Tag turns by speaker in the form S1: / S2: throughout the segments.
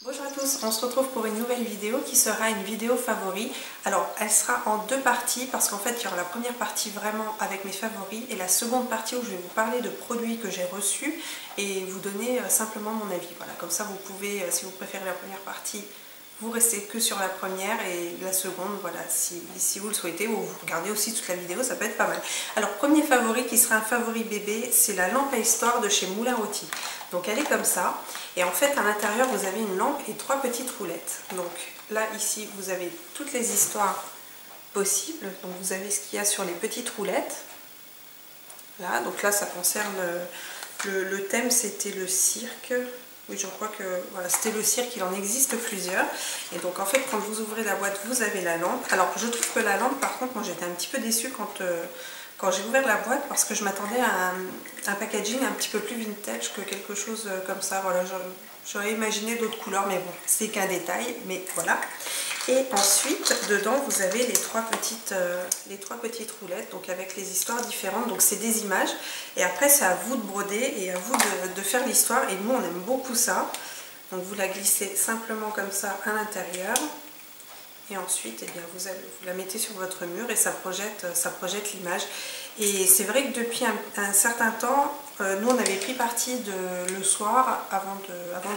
S1: Bonjour à tous, on se retrouve pour une nouvelle vidéo qui sera une vidéo favoris. Alors elle sera en deux parties parce qu'en fait il y aura la première partie vraiment avec mes favoris et la seconde partie où je vais vous parler de produits que j'ai reçus et vous donner simplement mon avis. Voilà, comme ça vous pouvez, si vous préférez la première partie, vous restez que sur la première et la seconde, voilà, si vous le souhaitez, ou vous regardez aussi toute la vidéo, ça peut être pas mal. Alors, premier favori qui sera un favori bébé, c'est la lampe à histoire de chez Moulin Rôti. Donc elle est comme ça, et en fait à l'intérieur vous avez une lampe et trois petites roulettes. Donc là, ici, vous avez toutes les histoires possibles. Donc vous avez ce qu'il y a sur les petites roulettes. Là, donc là ça concerne, le thème c'était le cirque. Oui, je crois que voilà, c'était le cirque, il en existe plusieurs. Et donc en fait, quand vous ouvrez la boîte, vous avez la lampe. Alors je trouve que la lampe, par contre, moi j'étais un petit peu déçue quand j'ai ouvert la boîte parce que je m'attendais à un packaging un petit peu plus vintage que quelque chose comme ça. Voilà, j'aurais imaginé d'autres couleurs, mais bon, c'est qu'un détail, mais voilà. Et ensuite, dedans, vous avez les trois petites roulettes, donc avec les histoires différentes. Donc c'est des images. Et après, c'est à vous de broder et à vous de faire l'histoire. Et nous, on aime beaucoup ça. Donc vous la glissez simplement comme ça à l'intérieur. Et ensuite, eh bien, vous la mettez sur votre mur et ça projette l'image. Et c'est vrai que depuis un certain temps, nous on avait pris parti le soir, avant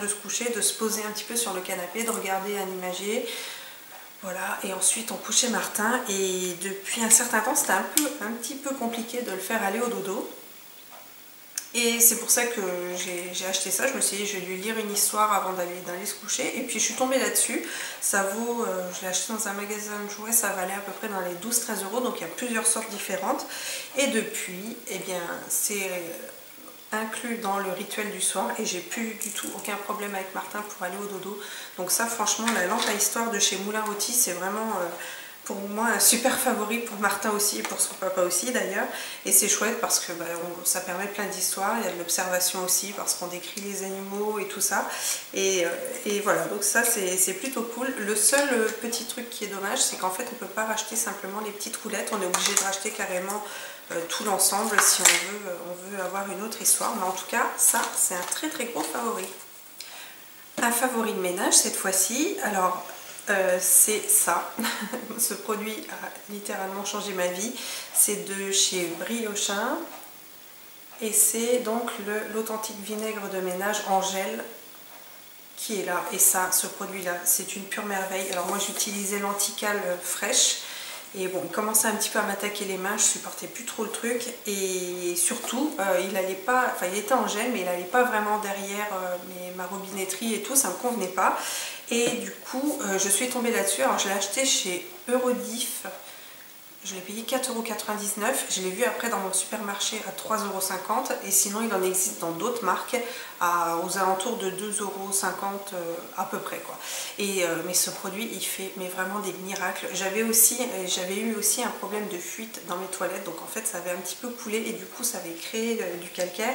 S1: de se coucher, de se poser un petit peu sur le canapé, de regarder un imagier. Voilà, et ensuite on couchait Martin et depuis un certain temps c'était un petit peu compliqué de le faire aller au dodo. Et c'est pour ça que j'ai acheté ça. Je me suis dit je vais lui lire une histoire avant d'aller se coucher. Et puis je suis tombée là-dessus. Ça vaut, je l'ai acheté dans un magasin de jouets, ça valait à peu près dans les 12-13 euros. Donc il y a plusieurs sortes différentes. Et depuis, eh bien c'est inclus dans le rituel du soir et j'ai plus du tout aucun problème avec Martin pour aller au dodo. Donc ça franchement, la lampe à histoire de chez Moulin Rôti, c'est vraiment pour moi un super favori, pour Martin aussi et pour son papa aussi d'ailleurs. Et c'est chouette parce que ça permet plein d'histoires, il y a de l'observation aussi parce qu'on décrit les animaux et tout ça. Et voilà, donc ça c'est plutôt cool. Le seul petit truc qui est dommage, c'est qu'en fait on ne peut pas racheter simplement les petites roulettes, on est obligé de racheter carrément tout l'ensemble si on veut avoir une autre histoire. Mais en tout cas, ça c'est un très très gros favori. Un favori de ménage cette fois-ci. Alors c'est ça. Ce produit a littéralement changé ma vie. C'est de chez Briochin et c'est donc l'authentique vinaigre de ménage en gel qui est là. Et ça, ce produit là, c'est une pure merveille. Alors moi j'utilisais l'anticale fraîche. Et bon, il commençait un petit peu à m'attaquer les mains, je supportais plus trop le truc. Et surtout, il allait pas, enfin il était en gel, mais il n'allait pas vraiment derrière ma robinetterie et tout, ça me convenait pas. Et du coup, je suis tombée là-dessus. Alors je l'ai acheté chez Eurodif. Je l'ai payé 4,99 €. Je l'ai vu après dans mon supermarché à 3,50 € et sinon il en existe dans d'autres marques aux alentours de 2,50 € à peu près quoi. Et mais ce produit il fait vraiment des miracles. J'avais eu aussi un problème de fuite dans mes toilettes, donc en fait ça avait un petit peu coulé et du coup ça avait créé du calcaire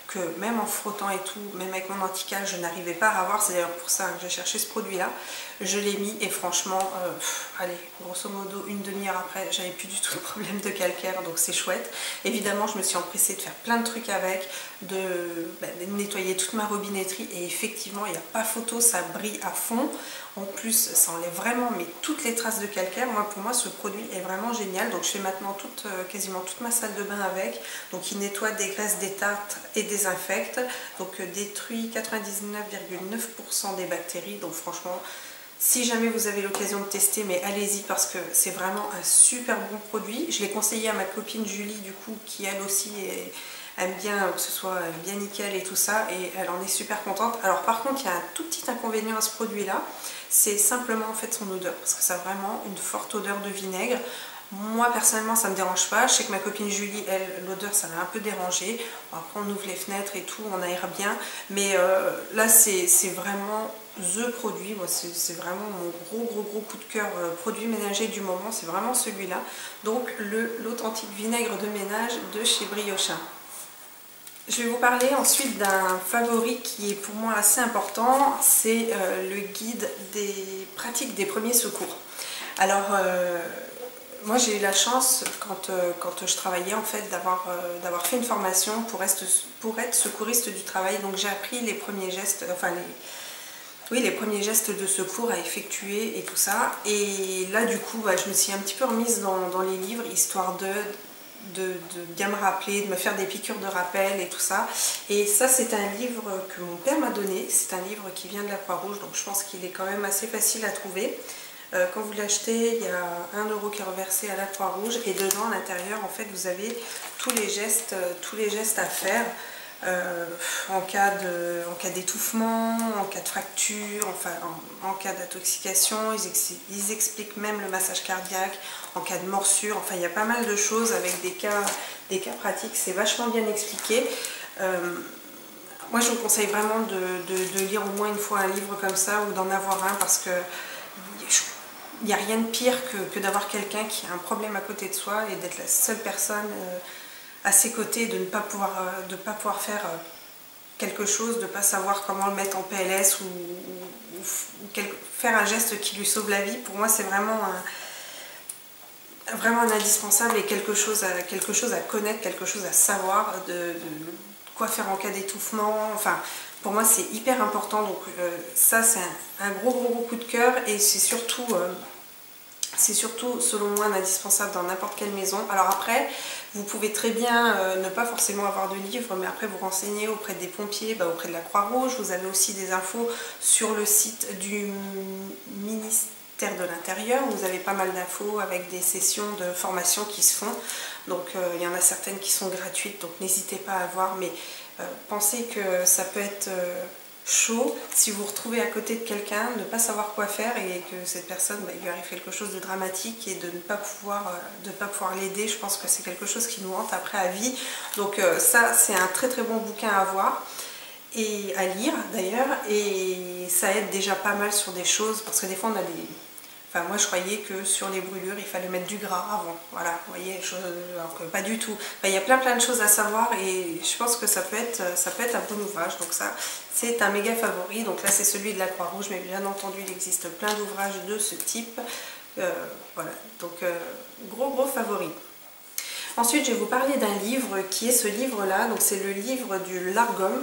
S1: que même en frottant et tout, même avec mon anticale, je n'arrivais pas à avoir. C'est d'ailleurs pour ça que j'ai cherché ce produit-là. Je l'ai mis et franchement, allez, grosso modo, une demi-heure après, j'avais plus du tout de problème de calcaire, donc c'est chouette. Évidemment, je me suis empressée de faire plein de trucs avec, de nettoyer toute ma robinetterie et effectivement, il n'y a pas photo, ça brille à fond. En plus, ça enlève vraiment toutes les traces de calcaire. Pour moi, ce produit est vraiment génial. Donc, je fais maintenant quasiment toute ma salle de bain avec. Donc, il nettoie, dégraisse, détartre et désinfecte. Donc, détruit 99,9% des bactéries. Donc, franchement, si jamais vous avez l'occasion de tester, mais allez-y parce que c'est vraiment un super bon produit. Je l'ai conseillé à ma copine Julie, du coup, qui elle aussi aime bien que ce soit bien nickel et tout ça, et elle en est super contente. Alors par contre, il y a un tout petit inconvénient à ce produit-là, c'est simplement en fait son odeur, parce que ça a vraiment une forte odeur de vinaigre. Moi personnellement ça me dérange pas, je sais que ma copine Julie, elle, l'odeur ça l'a un peu dérangé. Après on ouvre les fenêtres et tout, on aère bien, mais là c'est vraiment the produit. Moi c'est vraiment mon gros coup de cœur produit ménager du moment, c'est vraiment celui-là. Donc l'authentique vinaigre de ménage de chez Briochin. Je vais vous parler ensuite d'un favori qui est pour moi assez important, c'est le guide des pratiques des premiers secours. Alors moi j'ai eu la chance quand je travaillais en fait d'avoir fait une formation pour être secouriste du travail, donc j'ai appris les premiers gestes, enfin oui, les premiers gestes de secours à effectuer et tout ça. Et là, du coup, je me suis un petit peu remise dans les livres, histoire de bien me rappeler, de me faire des piqûres de rappel et tout ça. Et ça, c'est un livre que mon père m'a donné. C'est un livre qui vient de la Croix-Rouge, donc je pense qu'il est quand même assez facile à trouver. Quand vous l'achetez, il y a 1 € qui est reversé à la Croix-Rouge. Et dedans, à l'intérieur, en fait, vous avez tous les gestes à faire. En cas d'étouffement, en cas de fracture, enfin en cas d'intoxication, ils expliquent même le massage cardiaque, en cas de morsure, enfin il y a pas mal de choses avec des cas pratiques, c'est vachement bien expliqué. Moi je vous conseille vraiment de lire au moins une fois un livre comme ça ou d'en avoir un parce que il n'y a rien de pire que d'avoir quelqu'un qui a un problème à côté de soi et d'être la seule personne à ses côtés, de ne pas pouvoir faire quelque chose, de ne pas savoir comment le mettre en PLS ou faire un geste qui lui sauve la vie. Pour moi, c'est vraiment un indispensable et quelque chose à connaître, quelque chose à savoir, de quoi faire en cas d'étouffement. Enfin, pour moi, c'est hyper important. Donc ça, c'est un gros coup de cœur et c'est surtout, selon moi, un indispensable dans n'importe quelle maison. Alors après, vous pouvez très bien ne pas forcément avoir de livre, mais après vous renseigner auprès des pompiers, auprès de la Croix-Rouge. Vous avez aussi des infos sur le site du ministère de l'Intérieur. Vous avez pas mal d'infos avec des sessions de formation qui se font. Donc il y en a certaines qui sont gratuites, donc n'hésitez pas à voir. Mais pensez que ça peut être chaud si vous vous retrouvez à côté de quelqu'un, ne pas savoir quoi faire et que cette personne, il lui arrive quelque chose de dramatique et de ne pas pouvoir l'aider. Je pense que c'est quelque chose qui nous hante après à vie. Donc ça, c'est un très bon bouquin à voir et à lire d'ailleurs, et ça aide déjà pas mal sur des choses parce que des fois on a des... Enfin, moi je croyais que sur les brûlures il fallait mettre du gras avant, voilà, vous voyez, alors que pas du tout. Enfin, il y a plein de choses à savoir et je pense que ça peut être un bon ouvrage, donc ça c'est un méga favori. Donc là c'est celui de la Croix-Rouge, mais bien entendu il existe plein d'ouvrages de ce type, voilà, donc gros favori. Ensuite je vais vous parler d'un livre qui est ce livre là, donc c'est le livre du Largom.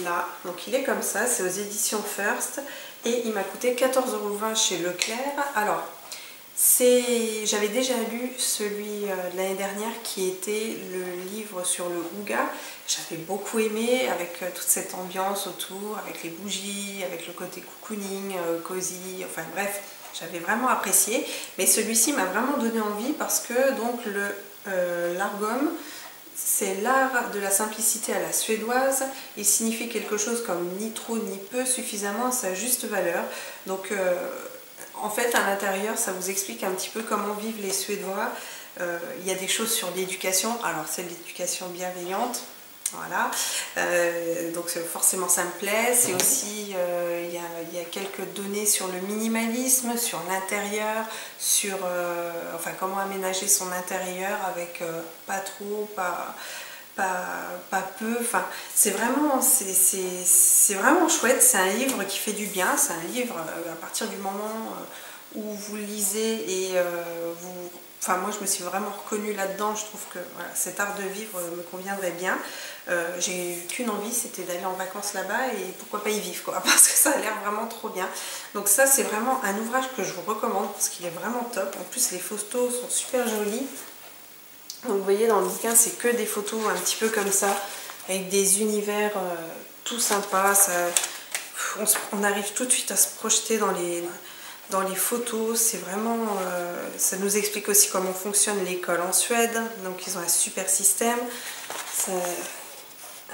S1: Là, donc il est comme ça, c'est aux éditions First et il m'a coûté 14,20 € chez Leclerc. Alors, j'avais déjà lu celui de l'année dernière qui était le livre sur le houga. J'avais beaucoup aimé avec toute cette ambiance autour, avec les bougies, avec le côté cocooning, cosy, enfin bref, j'avais vraiment apprécié. Mais celui-ci m'a vraiment donné envie parce que donc le Largom, c'est l'art de la simplicité à la suédoise. Il signifie quelque chose comme ni trop ni peu, suffisamment à sa juste valeur. Donc en fait à l'intérieur ça vous explique un petit peu comment vivent les Suédois. Il y a des choses sur l'éducation, alors c'est l'éducation bienveillante. Voilà, donc forcément ça me plaît. C'est aussi, il y a quelques données sur le minimalisme, sur l'intérieur, sur enfin comment aménager son intérieur avec pas trop, pas peu. Enfin, c'est vraiment chouette. C'est un livre qui fait du bien. C'est un livre à partir du moment où vous le lisez et enfin moi je me suis vraiment reconnue là-dedans. Je trouve que voilà, cet art de vivre me conviendrait bien. J'ai eu qu'une envie, c'était d'aller en vacances là-bas et pourquoi pas y vivre quoi, parce que ça a l'air vraiment trop bien. Donc ça c'est vraiment un ouvrage que je vous recommande parce qu'il est vraiment top. En plus les photos sont super jolies. Donc vous voyez dans le bouquin c'est que des photos un petit peu comme ça, avec des univers tout sympas. On arrive tout de suite à se projeter dans les photos. C'est vraiment, ça nous explique aussi comment fonctionne l'école en Suède. Donc ils ont un super système. C'est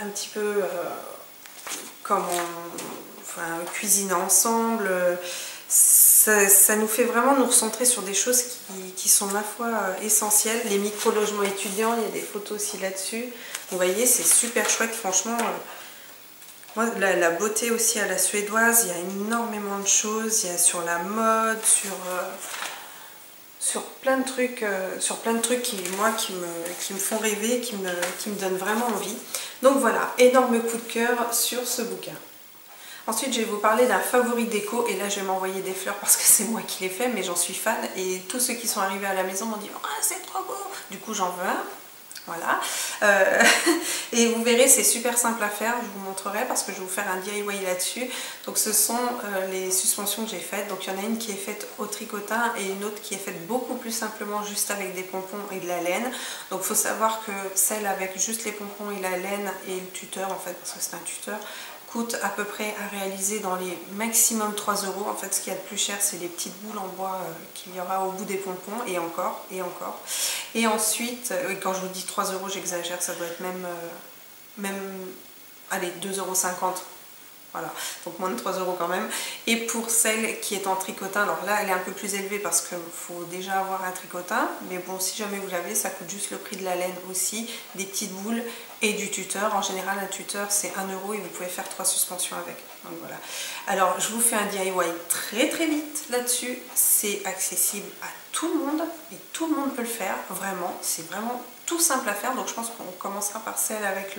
S1: un petit peu comment on cuisine ensemble. Ça nous fait vraiment nous recentrer sur des choses qui sont ma foi essentielles. Les micro-logements étudiants, il y a des photos aussi là-dessus. Vous voyez, c'est super chouette, franchement. Moi, la beauté aussi à la suédoise, il y a énormément de choses. Il y a sur la mode, sur plein de trucs qui me font rêver, qui me donnent vraiment envie. Donc voilà, énorme coup de cœur sur ce bouquin. Ensuite, je vais vous parler d'un favori déco, et là je vais m'envoyer des fleurs parce que c'est moi qui l'ai fait, mais j'en suis fan, et tous ceux qui sont arrivés à la maison m'ont dit « Ah, c'est trop beau !» Du coup, j'en veux un. Voilà. Et vous verrez, c'est super simple à faire, je vous montrerai parce que je vais vous faire un DIY là-dessus. Donc ce sont les suspensions que j'ai faites. Donc il y en a une qui est faite au tricotin et une autre qui est faite beaucoup plus simplement juste avec des pompons et de la laine. Donc il faut savoir que celle avec juste les pompons et la laine et le tuteur, en fait, parce que c'est un tuteur, coûte à peu près à réaliser dans les maximum 3 €. En fait, ce qu'il y a de plus cher, c'est les petites boules en bois qu'il y aura au bout des pompons, et encore, et encore. Et ensuite, quand je vous dis 3 €, j'exagère, ça doit être même allez, 2,50 €. Voilà, donc moins de 3 € quand même. Et pour celle qui est en tricotin, alors là elle est un peu plus élevée parce qu'il faut déjà avoir un tricotin, mais bon, si jamais vous l'avez, ça coûte juste le prix de la laine aussi, des petites boules et du tuteur. En général, un tuteur c'est 1 € et vous pouvez faire 3 suspensions avec. Donc voilà. Alors je vous fais un DIY très vite là-dessus. C'est accessible à tout le monde et tout le monde peut le faire, vraiment. C'est vraiment tout simple à faire. Donc je pense qu'on commencera par celle avec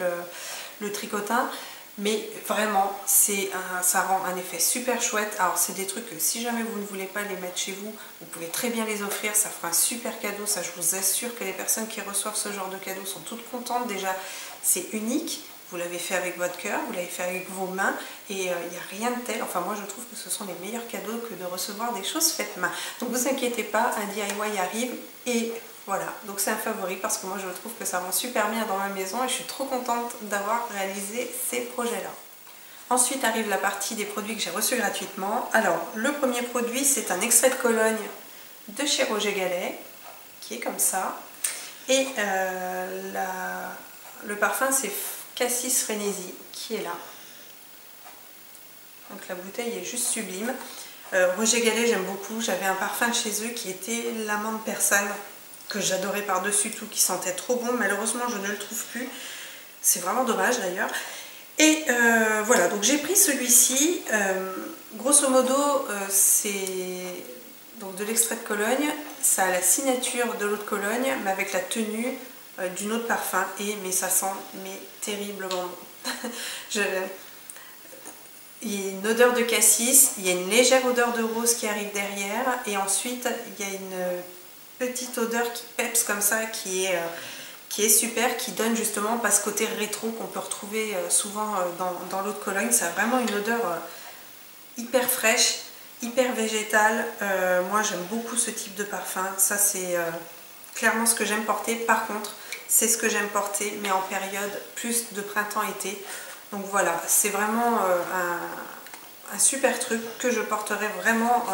S1: le tricotin. Mais vraiment, ça rend un effet super chouette. Alors c'est des trucs que si jamais vous ne voulez pas les mettre chez vous, vous pouvez très bien les offrir. Ça fera un super cadeau. Ça, je vous assure que les personnes qui reçoivent ce genre de cadeau sont toutes contentes. Déjà, c'est unique. Vous l'avez fait avec votre cœur, vous l'avez fait avec vos mains. Et il n'y a rien de tel. Enfin, moi, je trouve que ce sont les meilleurs cadeaux que de recevoir des choses faites main. Donc, vous inquiétez pas, un DIY arrive et... voilà, donc c'est un favori parce que moi je trouve que ça rend super bien dans ma maison et je suis trop contente d'avoir réalisé ces projets-là. Ensuite arrive la partie des produits que j'ai reçus gratuitement. Alors, le premier produit, c'est un extrait de Cologne de chez Roger Gallet, qui est comme ça. Et le parfum, c'est Cassis Frénésie, qui est là. Donc la bouteille est juste sublime. Roger Gallet, j'aime beaucoup. J'avais un parfum de chez eux qui était l'amande persane, que j'adorais par-dessus tout, qui sentait trop bon. Malheureusement, je ne le trouve plus. C'est vraiment dommage d'ailleurs. Et voilà, donc j'ai pris celui-ci. Grosso modo, c'est donc de l'extrait de Cologne. Ça a la signature de l'eau de Cologne, mais avec la tenue d'une eau de parfum. Mais ça sent terriblement bon. Il y a une odeur de cassis, il y a une légère odeur de rose qui arrive derrière. Et ensuite, il y a une petite odeur qui peps comme ça, qui est super, qui donne justement pas ce côté rétro qu'on peut retrouver souvent dans l'eau de Cologne. Ça a vraiment une odeur hyper fraîche, hyper végétale. Moi j'aime beaucoup ce type de parfum. Ça c'est clairement ce que j'aime porter. Par contre, c'est ce que j'aime porter, mais en période plus de printemps-été. Donc voilà, c'est vraiment un super truc que je porterai vraiment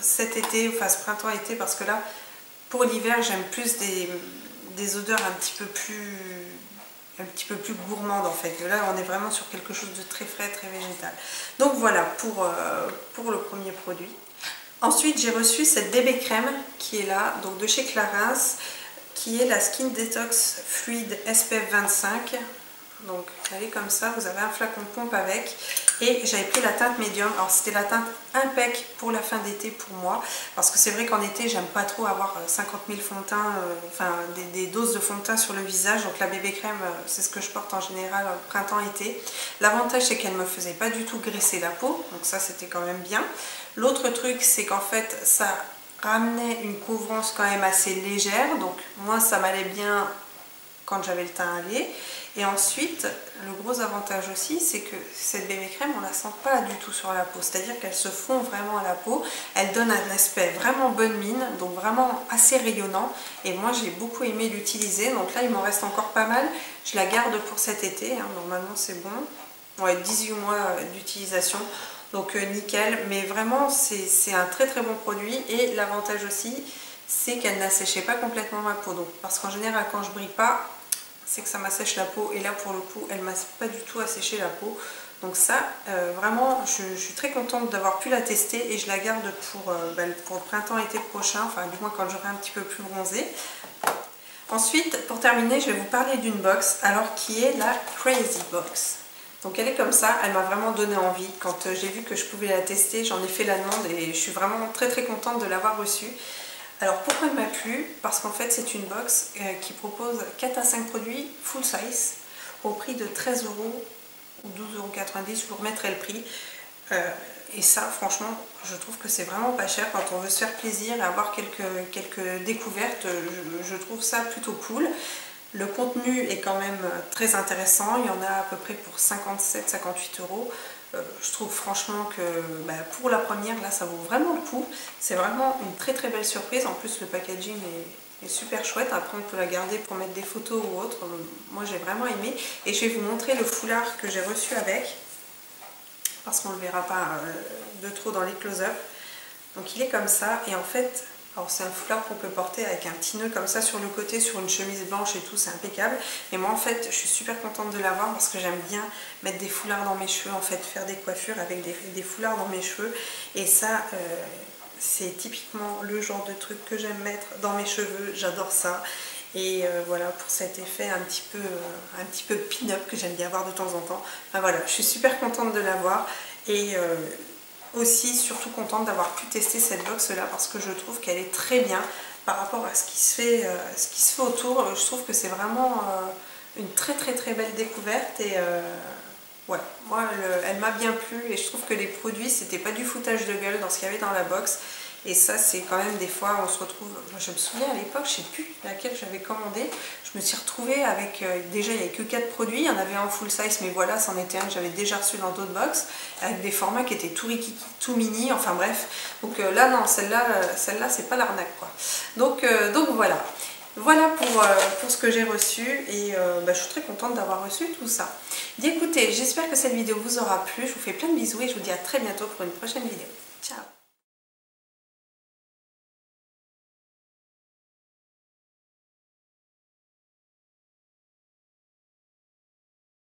S1: cet été, enfin ce printemps-été, parce que là, pour l'hiver, j'aime plus des odeurs un petit peu plus gourmandes en fait. Là, on est vraiment sur quelque chose de très frais, très végétal. Donc voilà pour le premier produit. Ensuite, j'ai reçu cette bébé crème qui est là, donc de chez Clarins, qui est la Skin Detox Fluide SPF 25. Donc elle est comme ça, vous avez un flacon pompe avec, et j'avais pris la teinte médium. Alors c'était la teinte impec pour la fin d'été pour moi, parce que c'est vrai qu'en été j'aime pas trop avoir 50 000 fonds de teint, enfin des doses de fond de teint sur le visage. Donc la bébé crème, c'est ce que je porte en général printemps-été. L'avantage c'est qu'elle me faisait pas du tout graisser la peau, donc ça c'était quand même bien. L'autre truc c'est qu'en fait ça ramenait une couvrance quand même assez légère, donc moi ça m'allait bien quand j'avais le teint allé. Et ensuite, le gros avantage aussi, c'est que cette bébé crème, on ne la sent pas du tout sur la peau. C'est-à-dire qu'elle se fond vraiment à la peau. Elle donne un aspect vraiment bonne mine, donc vraiment assez rayonnant. Et moi, j'ai beaucoup aimé l'utiliser. Donc là, il m'en reste encore pas mal. Je la garde pour cet été. Hein. Normalement, c'est bon. Ouais, 18 mois d'utilisation. Donc nickel. Mais vraiment, c'est un très bon produit. Et l'avantage aussi, c'est qu'elle n'asséchait pas complètement ma peau. Donc, parce qu'en général, quand je brille pas, c'est que ça m'assèche la peau, et là pour le coup elle ne m'a pas du tout asséché la peau. Donc ça vraiment je suis très contente d'avoir pu la tester, et je la garde pour le printemps-été prochain, enfin du moins quand j'aurai un petit peu plus bronzé. Ensuite, pour terminer, je vais vous parler d'une box, alors qui est la Crazy Box. Donc elle est comme ça, elle m'a vraiment donné envie. Quand j'ai vu que je pouvais la tester, j'en ai fait la demande et je suis vraiment très contente de l'avoir reçue. Alors pourquoi elle m'a plu? Parce qu'en fait c'est une box qui propose 4 à 5 produits full size au prix de 13 € ou 12,90 €, je vous remettrai le prix. Et ça franchement je trouve que c'est vraiment pas cher quand on veut se faire plaisir et avoir quelques découvertes. Je trouve ça plutôt cool. Le contenu est quand même très intéressant, il y en a à peu près pour 57-58 euros. Je trouve franchement que pour la première, là, ça vaut vraiment le coup. C'est vraiment une très très belle surprise. En plus, le packaging est super chouette. Après, on peut la garder pour mettre des photos ou autre. Moi, j'ai vraiment aimé. Et je vais vous montrer le foulard que j'ai reçu avec, parce qu'on ne le verra pas de trop dans les close-up. Donc, il est comme ça. Et en fait, alors c'est un foulard qu'on peut porter avec un petit nœud comme ça sur le côté, sur une chemise blanche et tout, c'est impeccable. Et moi en fait, je suis super contente de l'avoir parce que j'aime bien mettre des foulards dans mes cheveux, en fait, faire des coiffures avec des foulards dans mes cheveux. Et ça, c'est typiquement le genre de truc que j'aime mettre dans mes cheveux, j'adore ça. Et voilà, pour cet effet un petit peu pin-up que j'aime bien avoir de temps en temps. Enfin, voilà, je suis super contente de l'avoir. Et aussi surtout contente d'avoir pu tester cette box là parce que je trouve qu'elle est très bien par rapport à ce qui se fait autour. Je trouve que c'est vraiment une très belle découverte et ouais, moi elle m'a bien plu et je trouve que les produits c'était pas du foutage de gueule dans ce qu'il y avait dans la box. Et ça, c'est quand même des fois, on se retrouve... Moi, je me souviens à l'époque, je ne sais plus laquelle j'avais commandé. Je me suis retrouvée avec... déjà, il n'y avait que 4 produits. Il y en avait un en full size, mais voilà, c'en était un que j'avais déjà reçu dans d'autres box. Avec des formats qui étaient tout rikiki, tout mini, enfin bref. Donc là, non, celle-là, c'est pas l'arnaque, quoi. Donc voilà. Voilà pour ce que j'ai reçu et je suis très contente d'avoir reçu tout ça. Bien écoutez, j'espère que cette vidéo vous aura plu. Je vous fais plein de bisous et je vous dis à très bientôt pour une prochaine vidéo.